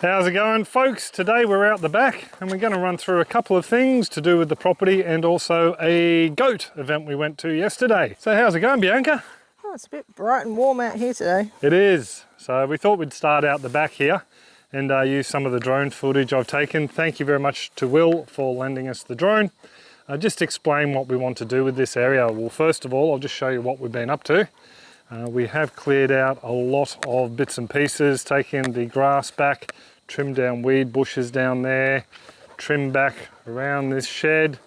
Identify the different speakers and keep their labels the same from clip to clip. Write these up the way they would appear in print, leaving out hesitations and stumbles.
Speaker 1: How's it going, folks? Today we're out the back and we're going to run through a couple of things to do with the property and also a goat event we went to yesterday. So how's it going, Bianca?
Speaker 2: Oh, it's a bit bright and warm out here today.
Speaker 1: It is. So we thought we'd start out the back here and use some of the drone footage I've taken. Thank you very much to Will for lending us the drone. Just explain what we want to do with this area. Well, first of all, I'll just show you what we've been up to. We have cleared out a lot of bits and pieces, taken the grass back, trimmed down weed bushes down there, trimmed back around this shed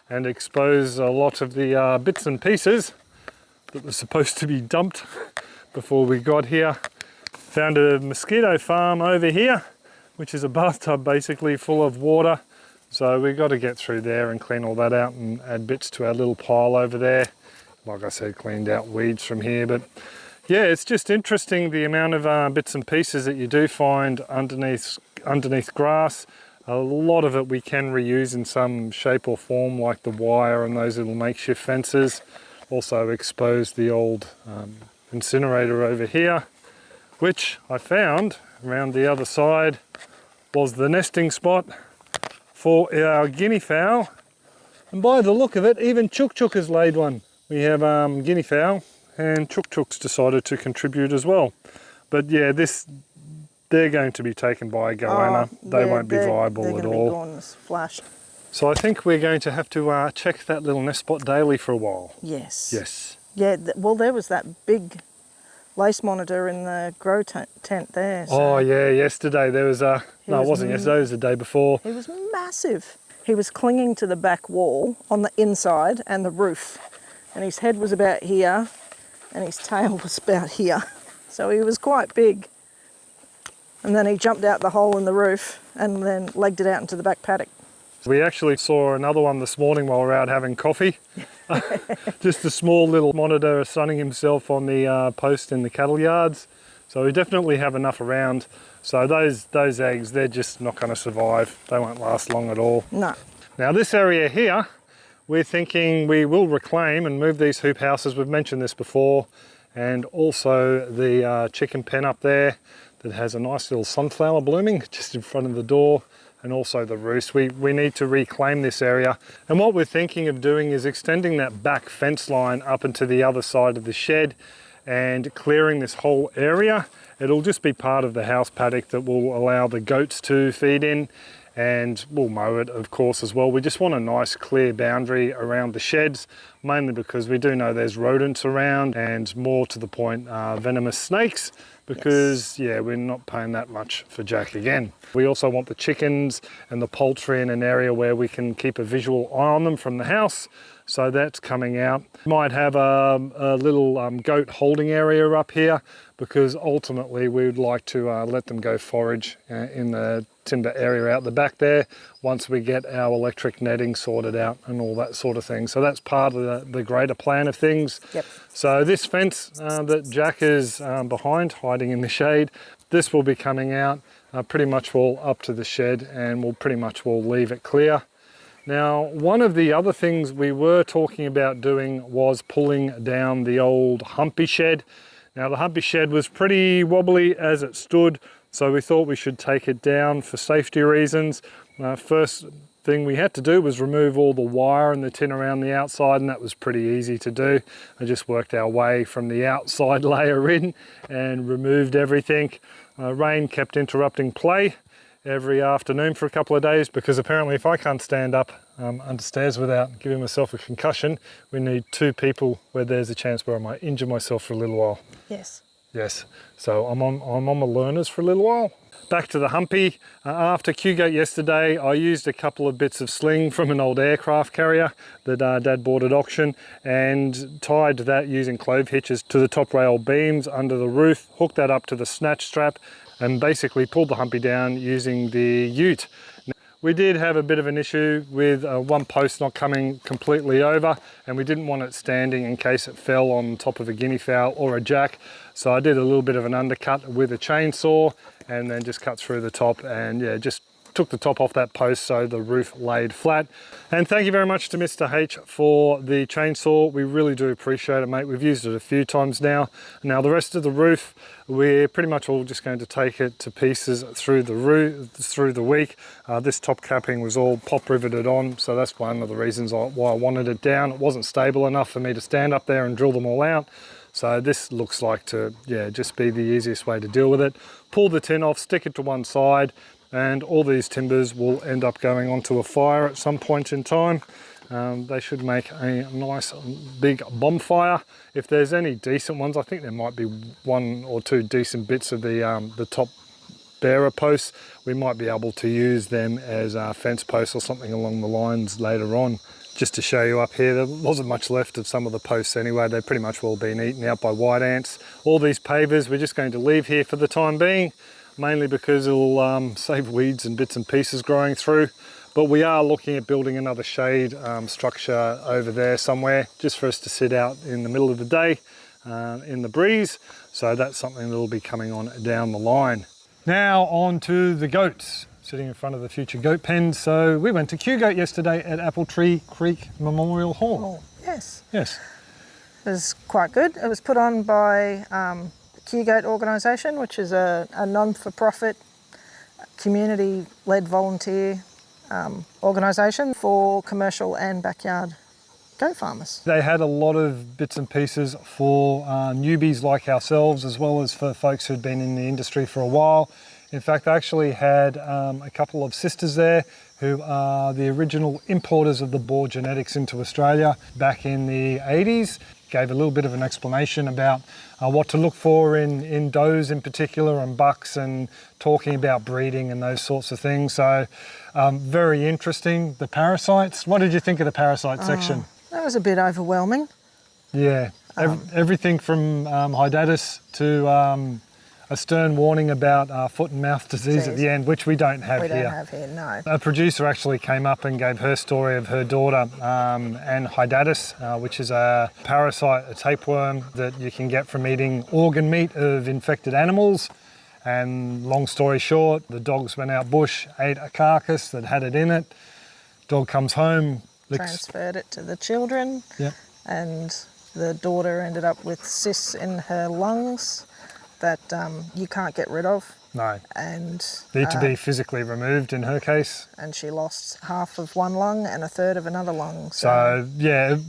Speaker 1: and exposed a lot of the bits and pieces that were supposed to be dumped before we got here. Found a mosquito farm over here, which is a bathtub basically full of water. So we've got to get through there and clean all that out and add bits to our little pile over there. Like I said, cleaned out weeds from here, but yeah, it's just interesting the amount of bits and pieces that you do find underneath grass. A lot of it we can reuse in some shape or form, like the wire and those little makeshift fences. Also exposed the old incinerator over here, which I found around the other side was the nesting spot for our guinea fowl. And by the look of it, even Chook Chook has laid one. We have guinea fowl and Chook Chook's decided to contribute as well. But yeah, they're going to be taken by a goanna. They won't be viable at all. They're going to be gone as flash. So I think we're going to have to check that little nest spot daily for a while.
Speaker 2: Yes.
Speaker 1: Yes.
Speaker 2: Yeah, well, there was that big lace monitor in the grow tent there. So
Speaker 1: oh yeah, yesterday there was no, it wasn't yesterday, it was the day before.
Speaker 2: He was massive. He was clinging to the back wall on the inside and the roof. And his head was about here and his tail was about here. So he was quite big. And then he jumped out the hole in the roof and then legged it out into the back paddock.
Speaker 1: We actually saw another one this morning while we were out having coffee. Just a small little monitor sunning himself on the post in the cattle yards. So we definitely have enough around. So those eggs, they're just not going to survive. They won't last long at all.
Speaker 2: No.
Speaker 1: Now this area here, we're thinking we will reclaim and move these hoop houses. We've mentioned this before. And also the chicken pen up there that has a nice little sunflower blooming just in front of the door. And also the roost. We need to reclaim this area. And what we're thinking of doing is extending that back fence line up into the other side of the shed and clearing this whole area. It'll just be part of the house paddock that will allow the goats to feed in, and we'll mow it of course as well. We just want a nice clear boundary around the sheds, mainly because we do know there's rodents around and, more to the point, venomous snakes. Because yeah, we're not paying that much for Jack again. We also want the chickens and the poultry in an area where we can keep a visual eye on them from the house. So that's coming out. Might have a little goat holding area up here, because ultimately we would like to let them go forage in the timber area out the back there once we get our electric netting sorted out and all that sort of thing. So that's part of the greater plan of things.
Speaker 2: Yep.
Speaker 1: So this fence that Jack is behind, hiding in the shade, this will be coming out pretty much all up to the shed, and we'll pretty much leave it clear. Now, one of the other things we were talking about doing was pulling down the old humpy shed. Now the humpy shed was pretty wobbly as it stood, so we thought we should take it down for safety reasons. First thing we had to do was remove all the wire and the tin around the outside, and that was pretty easy to do. I just worked our way from the outside layer in and removed everything. Rain kept interrupting play every afternoon for a couple of days, because apparently if I can't stand up understairs without giving myself a concussion, we need two people where there's a chance where I might injure myself for a little while.
Speaker 2: Yes.
Speaker 1: Yes, so I'm on my learners for a little while. Back to the humpy. After Q-Gate yesterday, I used a couple of bits of sling from an old aircraft carrier that Dad bought at auction, and tied that using clove hitches to the top rail beams under the roof, hooked that up to the snatch strap, and basically pulled the humpy down using the ute. We did have a bit of an issue with one post not coming completely over, and we didn't want it standing in case it fell on top of a guinea fowl or a jack. So I did a little bit of an undercut with a chainsaw and then just cut through the top, and yeah, just took the top off that post so the roof laid flat. And thank you very much to Mr. H for the chainsaw. We really do appreciate it, mate. We've used it a few times now. Now the rest of the roof, we're pretty much all just going to take it to pieces through the week. This top capping was all pop riveted on, so that's one of the reasons why I wanted it down. It wasn't stable enough for me to stand up there and drill them all out. So this looks like to, yeah, just be the easiest way to deal with it. Pull the tin off, stick it to one side, and all these timbers will end up going onto a fire at some point in time. They should make a nice big bonfire. If there's any decent ones, I think there might be one or two decent bits of the top bearer posts. We might be able to use them as fence posts or something along the lines later on. Just to show you up here, there wasn't much left of some of the posts anyway. They've pretty much all been eaten out by white ants. All these pavers we're just going to leave here for the time being, mainly because it'll save weeds and bits and pieces growing through. But we are looking at building another shade structure over there somewhere, just for us to sit out in the middle of the day in the breeze. So that's something that will be coming on down the line. Now on to the goats, sitting in front of the future goat pens. So we went to Q-Goat yesterday at Apple Tree Creek Memorial Hall.
Speaker 2: Oh, yes.
Speaker 1: Yes.
Speaker 2: It was quite good. It was put on by the Q-Goat organisation, which is a non-for-profit, community-led volunteer organisation for commercial and backyard goat farmers.
Speaker 1: They had a lot of bits and pieces for newbies like ourselves, as well as for folks who'd been in the industry for a while. In fact, I actually had a couple of sisters there who are the original importers of the boar genetics into Australia back in the 80s. Gave a little bit of an explanation about what to look for in does in particular and bucks, and talking about breeding and those sorts of things. So very interesting. The parasites, what did you think of the parasite section?
Speaker 2: That was a bit overwhelming.
Speaker 1: Yeah, everything from hydatus to a stern warning about foot and mouth disease at the end, which we don't have here.
Speaker 2: We don't have here, no.
Speaker 1: A producer actually came up and gave her story of her daughter and hydatus, which is a parasite, a tapeworm that you can get from eating organ meat of infected animals. And long story short, the dogs went out bush, ate a carcass that had it in it. Dog comes home,
Speaker 2: transferred it to the children.
Speaker 1: Yep.
Speaker 2: And the daughter ended up with cysts in her lungs that you can't get rid of.
Speaker 1: No.
Speaker 2: And
Speaker 1: need to be physically removed in her case.
Speaker 2: And she lost half of one lung and a third of another lung.
Speaker 1: So yeah.
Speaker 2: A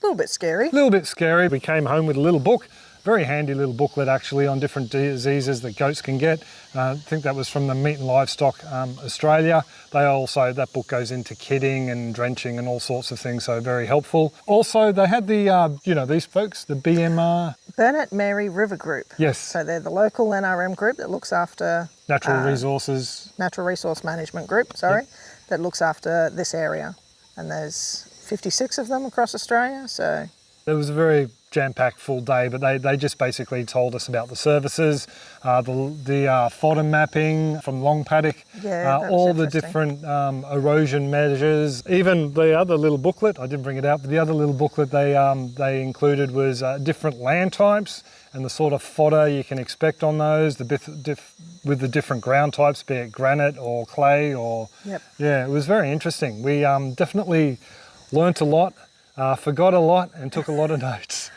Speaker 2: little bit scary.
Speaker 1: A little bit scary. We came home with a little book. Very handy little booklet actually on different diseases that goats can get. I think that was from the Meat and Livestock Australia. That book goes into kidding and drenching and all sorts of things, so very helpful. Also, they had the, these folks, the BMR.
Speaker 2: Burnett Mary River Group.
Speaker 1: Yes.
Speaker 2: So they're the local NRM group that looks after...
Speaker 1: Natural Resource
Speaker 2: Management Group, sorry,
Speaker 1: yep.
Speaker 2: That looks after this area. And there's 56 of them across Australia, so...
Speaker 1: It was a very jam-packed full day, but they just basically told us about the services, the fodder mapping from long paddock, all the different erosion measures. Even the other little booklet, I didn't bring it out, but the other little booklet they included was different land types and the sort of fodder you can expect on those, with the different ground types, be it granite or clay or...
Speaker 2: Yep.
Speaker 1: Yeah, it was very interesting. We definitely learnt a lot. Forgot a lot and took a lot of notes.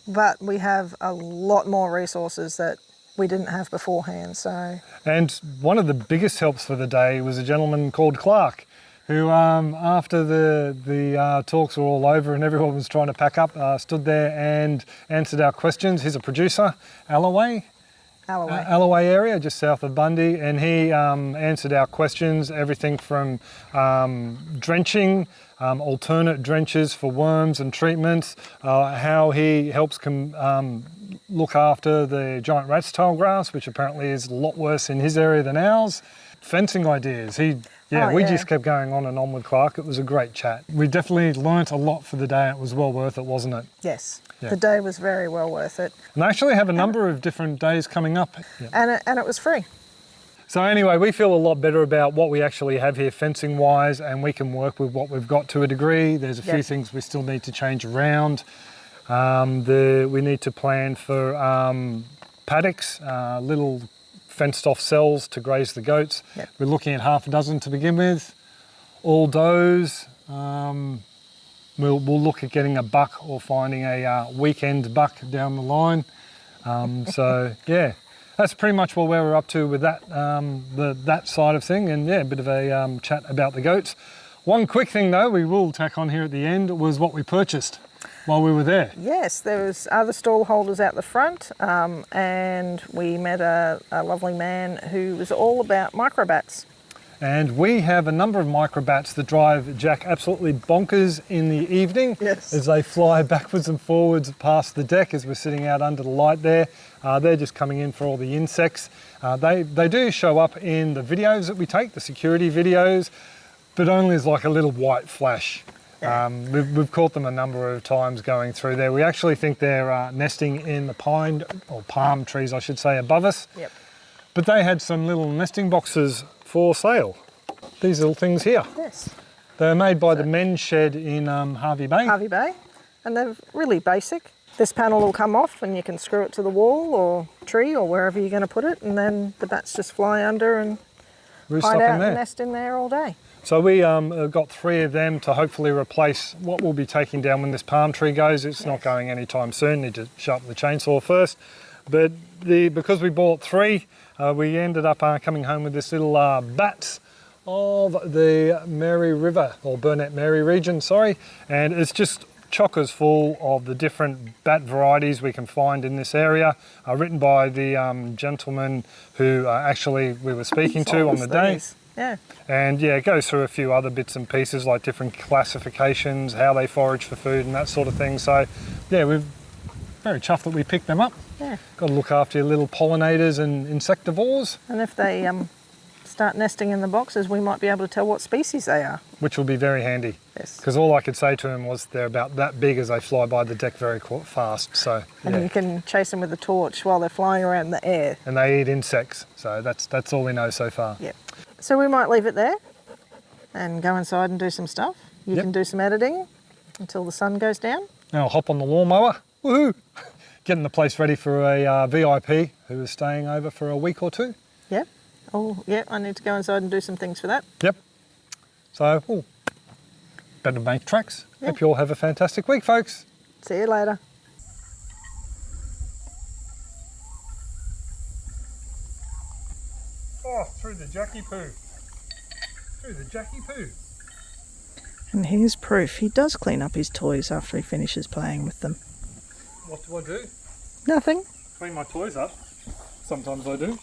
Speaker 2: But we have a lot more resources that we didn't have beforehand. So. And
Speaker 1: one of the biggest helps for the day was a gentleman called Clark, who after the talks were all over and everyone was trying to pack up, stood there and answered our questions. He's a producer, Alloway area, just south of Bundy, and he answered our questions, everything from drenching, alternate drenches for worms and treatments, how he helps look after the giant rat's tail grass, which apparently is a lot worse in his area than ours. Fencing ideas. We just kept going on and on with Clark. It was a great chat. We definitely learnt a lot for the day. It was well worth it, wasn't it?
Speaker 2: Yes. Yeah. The day was very well worth it.
Speaker 1: And they actually have a number of different days coming up.
Speaker 2: Yeah. And it was free.
Speaker 1: So anyway, we feel a lot better about what we actually have here fencing wise, and we can work with what we've got to a degree. There's a few things we still need to change around. We need to plan for paddocks, little fenced off cells to graze the goats.
Speaker 2: Yep.
Speaker 1: We're looking at half a dozen to begin with, all does. We'll look at getting a buck or finding a weekend buck down the line. So yeah, that's pretty much where we're up to with that, that side of thing, and yeah, a bit of a chat about the goats. One quick thing though, we will tack on here at the end, was what we purchased while we were there.
Speaker 2: Yes, there was other stall holders out the front, and we met a lovely man who was all about microbats.
Speaker 1: And we have a number of microbats that drive Jack absolutely bonkers in the evening.
Speaker 2: Yes.
Speaker 1: As they fly backwards and forwards past the deck as we're sitting out under the light there. They're just coming in for all the insects. They do show up in the videos that we take, the security videos, but only as like a little white flash.
Speaker 2: Yeah.
Speaker 1: We've caught them a number of times going through there. We actually think they're nesting in the pine, or palm trees I should say, above us.
Speaker 2: Yep.
Speaker 1: But they had some little nesting boxes for sale. These little things here.
Speaker 2: Yes.
Speaker 1: They're made by the men's shed in Hervey Bay.
Speaker 2: Hervey Bay, and they're really basic. This panel will come off and you can screw it to the wall or tree or wherever you're going to put it, and then the bats just fly under and hide out and nest in there all day.
Speaker 1: So we got 3 of them to hopefully replace what we'll be taking down when this palm tree goes. It's not going anytime soon, need to sharpen the chainsaw first. But because we bought 3, we ended up coming home with this little bats of the Mary River, or Burnett Mary region, sorry. And it's just chockers full of the different bat varieties we can find in this area, written by the gentleman who actually we were speaking to on the day.
Speaker 2: Yeah.
Speaker 1: And yeah, it goes through a few other bits and pieces like different classifications, how they forage for food and that sort of thing. So yeah, we're very chuffed that we picked them up.
Speaker 2: Yeah.
Speaker 1: Got to look after your little pollinators and insectivores.
Speaker 2: And if they start nesting in the boxes, we might be able to tell what species they are.
Speaker 1: Which will be very handy.
Speaker 2: Yes.
Speaker 1: Because all I could say to him was they're about that big as they fly by the deck very fast. So
Speaker 2: and
Speaker 1: yeah.
Speaker 2: you can chase them with a torch while they're flying around in the air.
Speaker 1: And they eat insects. So that's all we know so far.
Speaker 2: Yep. So we might leave it there and go inside and do some stuff. You can do some editing until the sun goes down.
Speaker 1: Now I'll hop on the lawnmower. Woohoo! Getting the place ready for a VIP who is staying over for a week or 2.
Speaker 2: Yep. Oh, yeah, I need to go inside and do some things for that.
Speaker 1: Yep. So, better make tracks.
Speaker 2: Yeah.
Speaker 1: Hope you all have a fantastic week, folks.
Speaker 2: See you later.
Speaker 1: Oh, through the Jackie poo. Through the Jackie poo.
Speaker 2: And here's proof. He does clean up his toys after he finishes playing with them.
Speaker 1: What do I do?
Speaker 2: Nothing.
Speaker 1: Clean my toys up. Sometimes I do.